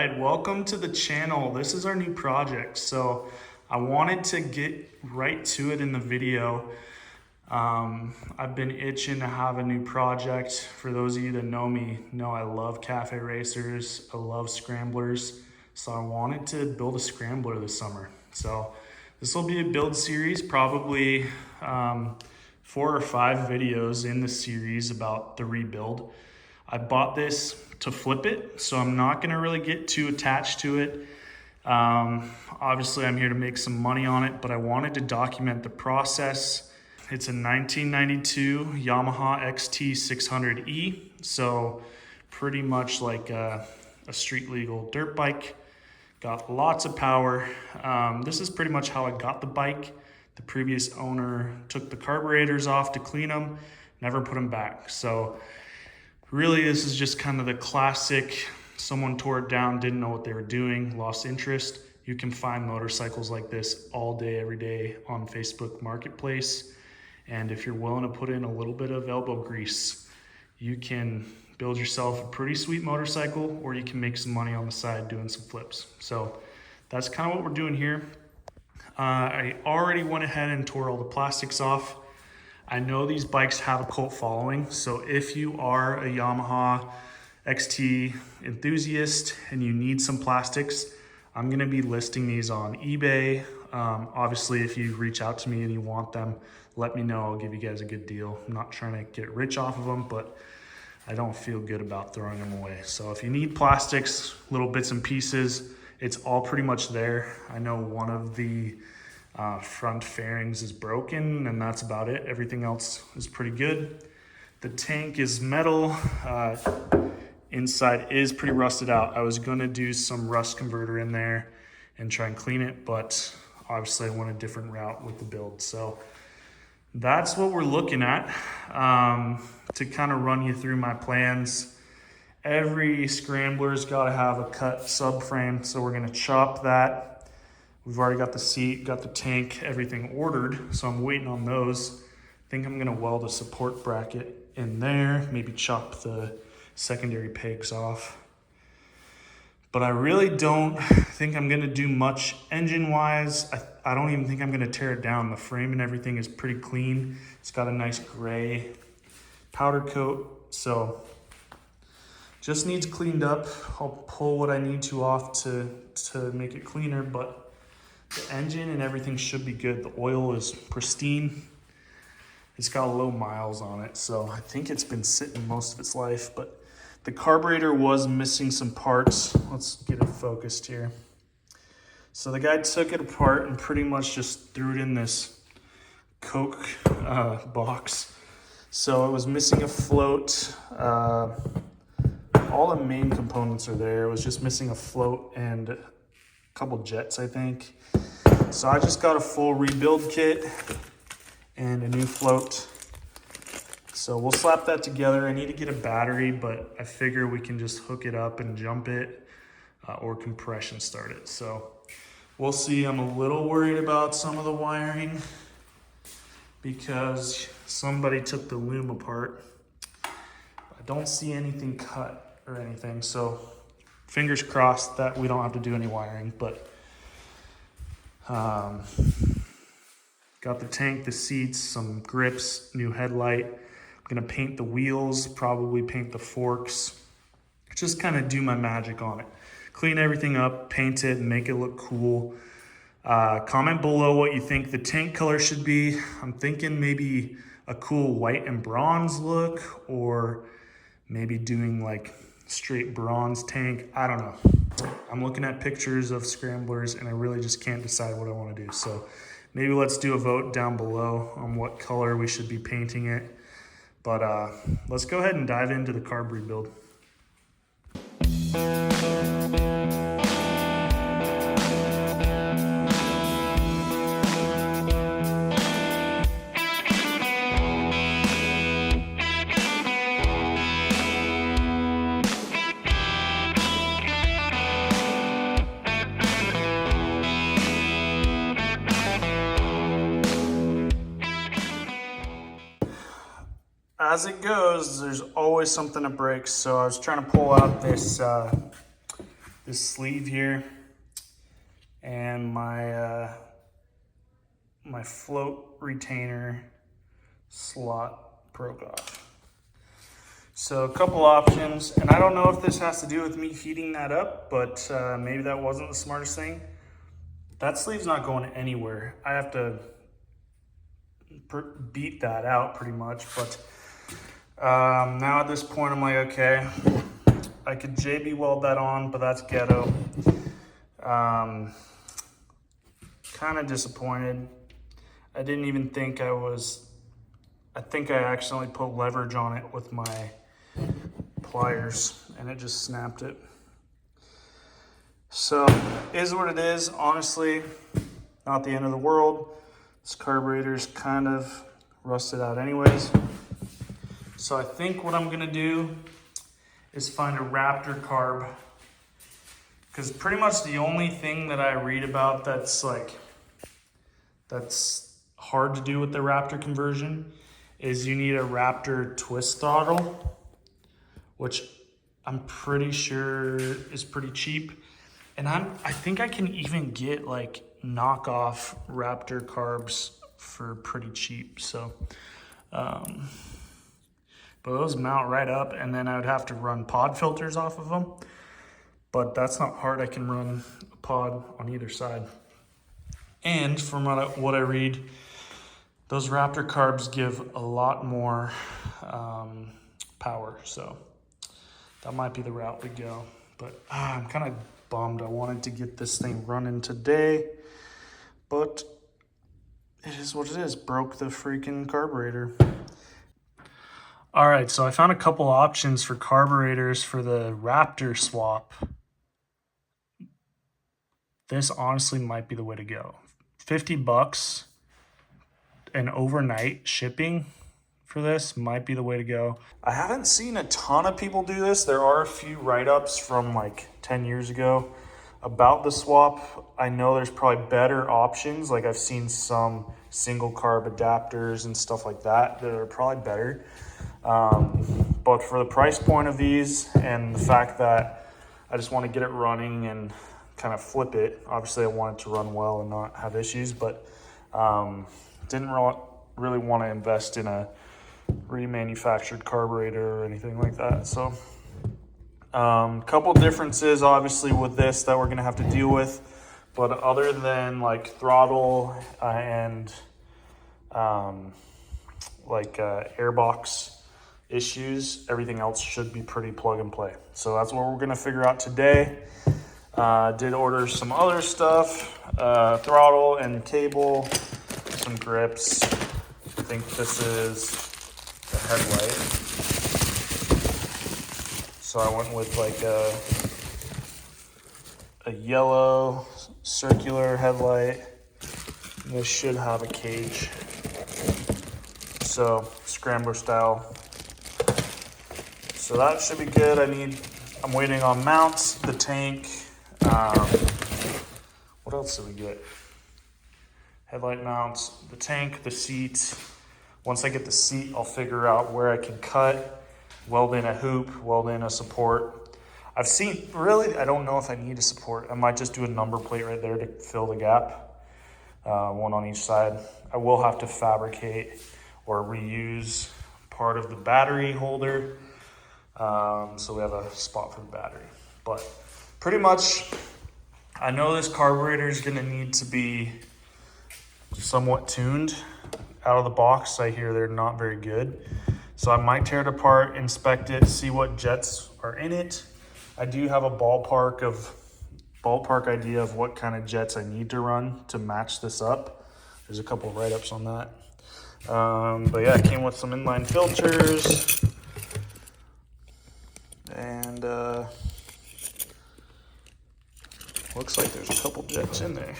right, welcome to the channel. This is our new project. So I wanted to get right to it in the video. I've been itching to have a new project. For those of you that know me, know I love cafe racers. I love scramblers. So I wanted to build a scrambler this summer. So this will be a build series, probably 4 or 5 videos in the series about the rebuild. I bought this to flip it, so I'm not gonna really get too attached to it. Obviously I'm here to make some money on it, but I wanted to document the process. It's a 1992 Yamaha XT600E, so pretty much like a street legal dirt bike. Got lots of power. This is pretty much how I got the bike. The previous owner took the carburetors off to clean them, never put them back. So really, this is just kind of the classic, someone tore it down, didn't know what they were doing, lost interest. You can find motorcycles like this all day, every day on Facebook Marketplace. And if you're willing to put in a little bit of elbow grease, you can build yourself a pretty sweet motorcycle, or you can make some money on the side doing some flips. So that's kind of what we're doing here. I already went ahead and tore all the plastics off. I know these bikes have a cult following, so if you are a Yamaha XT enthusiast and you need some plastics, I'm gonna be listing these on eBay. Obviously, if you reach out to me and you want them, let me know, I'll give you guys a good deal. I'm not trying to get rich off of them, but I don't feel good about throwing them away. So if you need plastics, little bits and pieces, it's all pretty much there. I know one of the front fairings is broken, and that's about it. Everything else is pretty good. The tank is metal. Inside is pretty rusted out. I was gonna do some rust converter in there and try and clean it, but obviously I went a different route with the build. So that's what we're looking at. To kind of run you through my plans, every scrambler's gotta have a cut subframe, so we're gonna chop that. We've already got the seat, got the tank, everything ordered, so I'm waiting on those. I think I'm gonna weld a support bracket in there, maybe chop the secondary pegs off. But I really don't think I'm gonna do much engine-wise. I don't even think I'm gonna tear it down. The frame and everything is pretty clean. It's got a nice gray powder coat, so just needs cleaned up. I'll pull what I need to off to make it cleaner, but the engine and everything should be good. The oil is pristine. It's got low miles on it, so I think it's been sitting most of its life, but the carburetor was missing some parts. Let's get it focused here. So the guy took it apart and pretty much just threw it in this Coke box. So it was missing a float. All the main components are there. It was just missing a float and a couple jets, I think. So I just got a full rebuild kit and a new float. So we'll slap that together. I need to get a battery, but I figure we can just hook it up and jump it or compression start it. So we'll see. I'm a little worried about some of the wiring because somebody took the loom apart. I don't see anything cut or anything, so fingers crossed that we don't have to do any wiring, but got the tank, the seats, some grips, new headlight. I'm gonna paint the wheels, probably paint the forks, just kind of do my magic on it. Clean everything up, paint it, and make it look cool. Comment below what you think the tank color should be. I'm thinking maybe a cool white and bronze look, or maybe doing like straight bronze tank. I don't know. I'm looking at pictures of scramblers and I really just can't decide what I want to do. So maybe let's do a vote down below on what color we should be painting it. But let's go ahead and dive into the carb rebuild. As it goes, there's always something that breaks. So I was trying to pull out this this sleeve here, and my my float retainer slot broke off. So a couple options, and I don't know if this has to do with me heating that up, but maybe that wasn't the smartest thing. That sleeve's not going anywhere. I have to beat that out pretty much, but now at this point I'm like, okay, I could JB weld that on, but that's ghetto. Kind of disappointed. I didn't even think I think I accidentally put leverage on it with my pliers and it just snapped it. So, is what it is. Honestly, not the end of the world. This carburetor's kind of rusted out anyways. So I think what I'm gonna do is find a Raptor carb, because pretty much the only thing that I read about that's hard to do with the Raptor conversion is you need a Raptor twist throttle, which I'm pretty sure is pretty cheap. And I think I can even get like knockoff Raptor carbs for pretty cheap. So, but those mount right up, and then I would have to run pod filters off of them. But that's not hard. I can run a pod on either side. And from what I read, those Raptor carbs give a lot more power. So that might be the route we go. But I'm kind of bummed. I wanted to get this thing running today, but it is what it is. Broke the freaking carburetor. All right, so I found a couple options for carburetors for the Raptor swap. This honestly might be the way to go. $50 and overnight shipping for this might be the way to go. I haven't seen a ton of people do this. There are a few write-ups from like 10 years ago about the swap. I know there's probably better options. Like I've seen some single carb adapters and stuff like that that are probably better. But for the price point of these and the fact that I just want to get it running and kind of flip it. Obviously I want it to run well and not have issues, but didn't really want to invest in a remanufactured carburetor or anything like that. So couple differences obviously with this that we're gonna have to deal with, but other than like throttle and airbox issues, everything else should be pretty plug and play. So that's what we're gonna figure out today. Did order some other stuff, throttle and cable, some grips. I think this is the headlight. So I went with like a yellow circular headlight. This should have a cage. So Scrambler style. So that should be good. I'm waiting on mounts, the tank. What else did we get? Headlight mounts, the tank, the seat. Once I get the seat, I'll figure out where I can cut, weld in a hoop, weld in a support. I've seen, really, I don't know if I need a support. I might just do a number plate right there to fill the gap, one on each side. I will have to fabricate or reuse part of the battery holder, so we have a spot for the battery. But pretty much, I know this carburetor is gonna need to be somewhat tuned out of the box. I hear they're not very good. So I might tear it apart, inspect it, see what jets are in it. I do have a ballpark idea of what kind of jets I need to run to match this up. There's a couple of write-ups on that. But yeah, it came with some inline filters. And looks like there's a couple jets in there.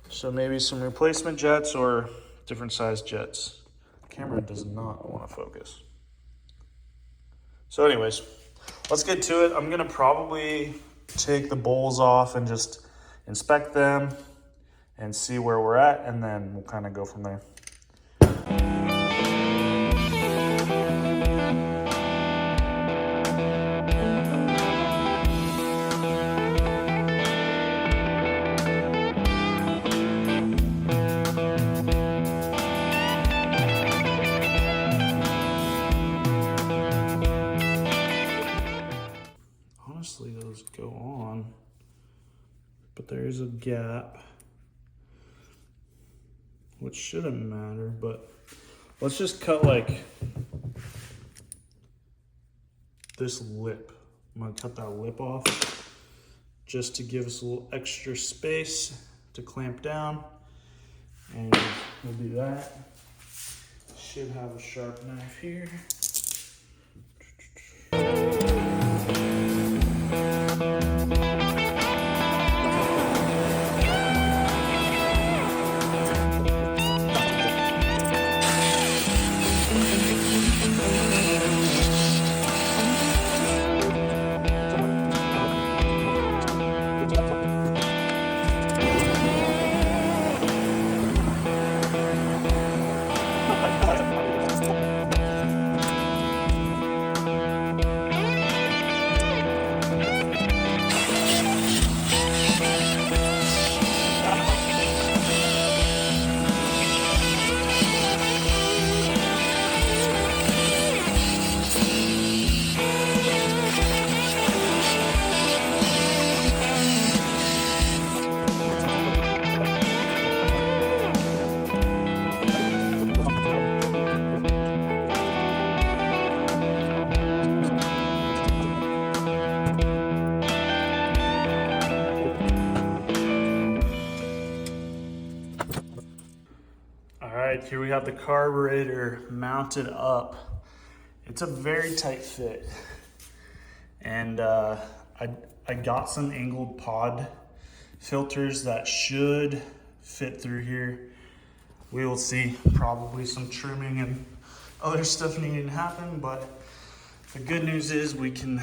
So maybe some replacement jets or different size jets. Camera does not want to focus. So anyways, let's get to it. I'm gonna probably take the bowls off and just inspect them and see where we're at, and then we'll kind of go from there. but there's a gap, which shouldn't matter, but let's just cut like this lip. I'm gonna cut that lip off just to give us a little extra space to clamp down, and we'll do that. Should have a sharp knife here. Here we have the carburetor mounted up. It's a very tight fit. And I got some angled pod filters that should fit through here. We will see, probably some trimming and other stuff needing to happen, but the good news is we can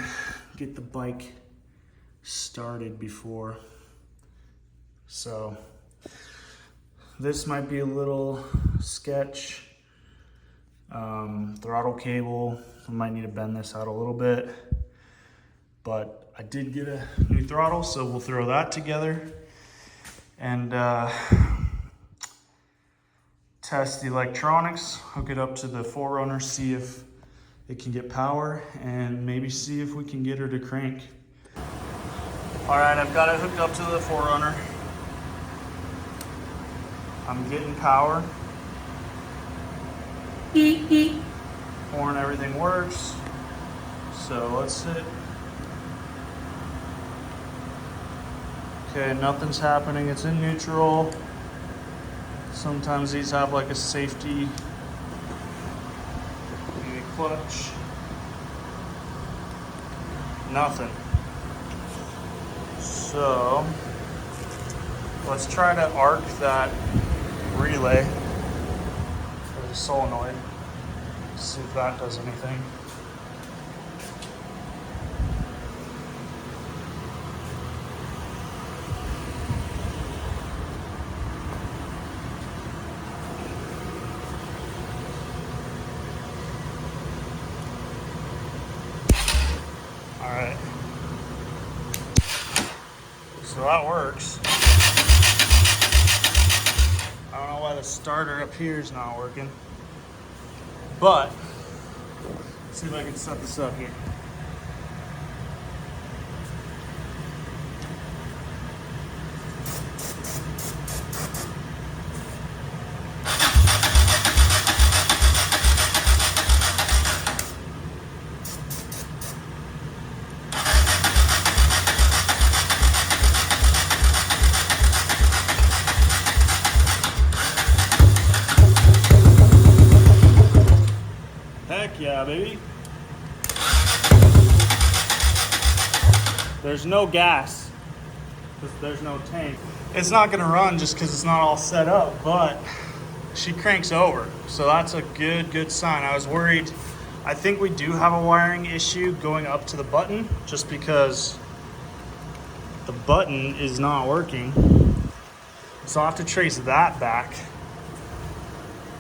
get the bike started before. So this might be a little sketch. Throttle cable, I might need to bend this out a little bit, but I did get a new throttle, so we'll throw that together and test the electronics, hook it up to the 4Runner, see if it can get power, and maybe see if we can get her to crank. All right, I've got it hooked up to the 4Runner. I'm getting power. Horn, everything works. So let's sit. Okay, nothing's happening. It's in neutral. Sometimes these have like a safety clutch. Nothing. So let's try to arc that relay or the solenoid, see if that does anything. All right, so that works. I don't know why the starter up here is not working, but let's see if I can set this up here. Heck yeah, baby. There's no gas because there's no tank. It's not gonna run just because it's not all set up, but she cranks over. So that's a good sign. I was worried. I think we do have a wiring issue going up to the button just because the button is not working. So I'll have to trace that back.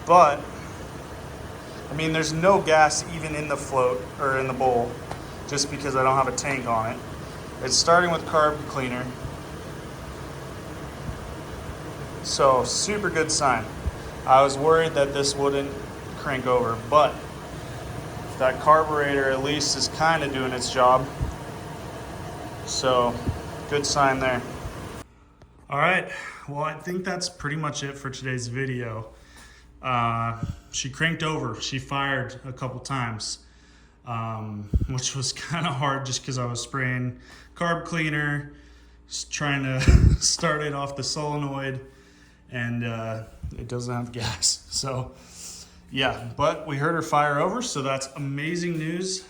But I mean, there's no gas even in the float or in the bowl just because I don't have a tank on it. It's starting with carb cleaner. So super good sign. I was worried that this wouldn't crank over, but that carburetor at least is kind of doing its job. So good sign there. All right, well, I think that's pretty much it for today's video. She cranked over, she fired a couple times, which was kind of hard just because I was spraying carb cleaner, trying to start it off the solenoid, and it doesn't have gas. So yeah, but we heard her fire over, so that's amazing news.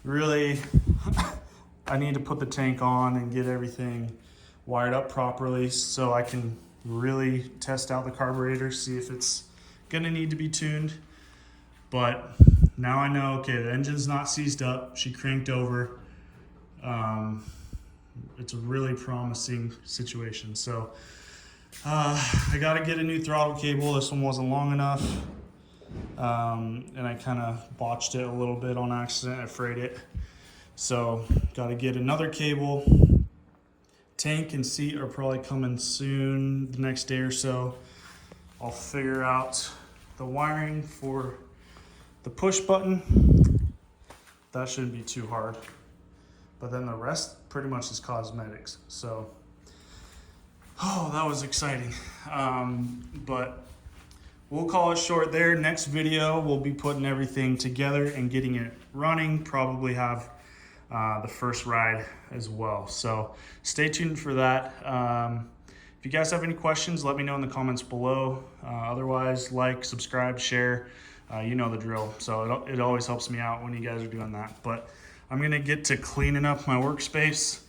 Really, I need to put the tank on and get everything wired up properly so I can really test out the carburetor, see if it's gonna need to be tuned. But now I know, okay, the engine's not seized up, she cranked over. It's a really promising situation. So I gotta get a new throttle cable. This one wasn't long enough. And I kind of botched it a little bit on accident, I frayed it. So gotta get another cable. Tank and seat are probably coming soon, the next day or so. I'll figure out the wiring for the push button. That shouldn't be too hard. But then the rest pretty much is cosmetics. So, oh, that was exciting. But we'll call it short there. Next video, we'll be putting everything together and getting it running. Probably have the first ride as well. So stay tuned for that. If you guys have any questions, let me know in the comments below. Otherwise, like, subscribe, share. You know the drill. So it always helps me out when you guys are doing that. But I'm gonna get to cleaning up my workspace.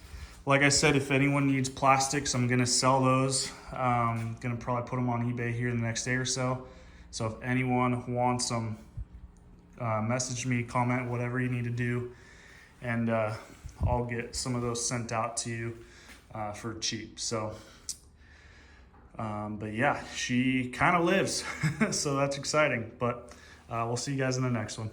Like I said, if anyone needs plastics, I'm gonna sell those. Gonna probably put them on eBay here in the next day or so. So if anyone wants them, message me, comment, whatever you need to do, and I'll get some of those sent out to you for cheap. So, but yeah, she kind of lives, so that's exciting. But we'll see you guys in the next one.